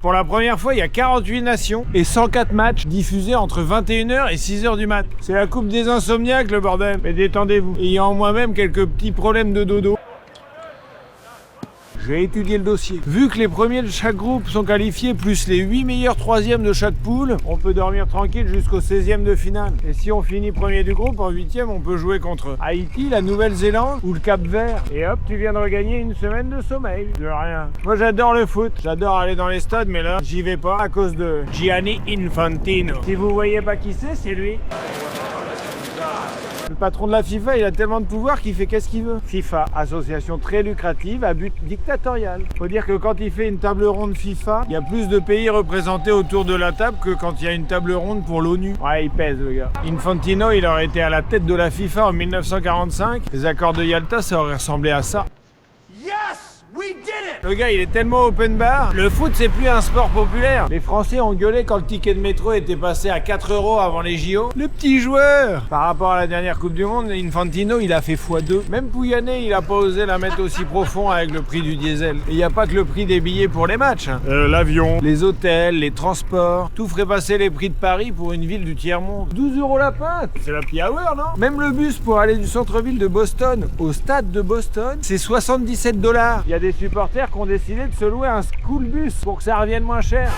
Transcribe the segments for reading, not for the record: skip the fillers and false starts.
Pour la première fois, il y a 48 nations et 104 matchs diffusés entre 21h et 6h du mat. C'est la coupe des insomniaques, le bordel. Mais détendez-vous. Ayant en moi-même quelques petits problèmes de dodo, j'ai étudié le dossier. Vu que les premiers de chaque groupe sont qualifiés, plus les 8 meilleurs troisièmes de chaque poule, on peut dormir tranquille jusqu'au 16e de finale. Et si on finit premier du groupe, en 8e, on peut jouer contre Haïti, la Nouvelle-Zélande ou le Cap-Vert. Et hop, tu viens de regagner une semaine de sommeil. De rien. Moi, j'adore le foot. J'adore aller dans les stades, mais là, j'y vais pas à cause de Gianni Infantino. Si vous voyez pas qui c'est lui. Le patron de la FIFA, il a tellement de pouvoir qu'il fait qu'est-ce qu'il veut. FIFA, association très lucrative à but dictatorial. Faut dire que quand il fait une table ronde FIFA, il y a plus de pays représentés autour de la table que quand il y a une table ronde pour l'ONU. Ouais, il pèse, le gars. Infantino, il aurait été à la tête de la FIFA en 1945. Les accords de Yalta, ça aurait ressemblé à ça. Le gars, il est tellement open bar. Le foot, c'est plus un sport populaire. Les Français ont gueulé quand le ticket de métro était passé à 4 € avant les JO. Le petit joueur. Par rapport à la dernière Coupe du Monde, Infantino, il a fait x2. Même Pouyanné, il a pas osé la mettre aussi profond avec le prix du diesel. Et il n'y a pas que le prix des billets pour les matchs. L'avion, les hôtels, les transports. Tout ferait passer les prix de Paris pour une ville du tiers-monde. 12 € la pinte. C'est la happy hour, non? Même le bus pour aller du centre-ville de Boston au stade de Boston, c'est 77 $. Il y a des supporters qui ont décidé de se louer un school bus pour que ça revienne moins cher.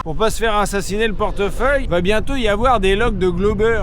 Pour pas se faire assassiner le portefeuille, va bientôt y avoir des logs de Glober.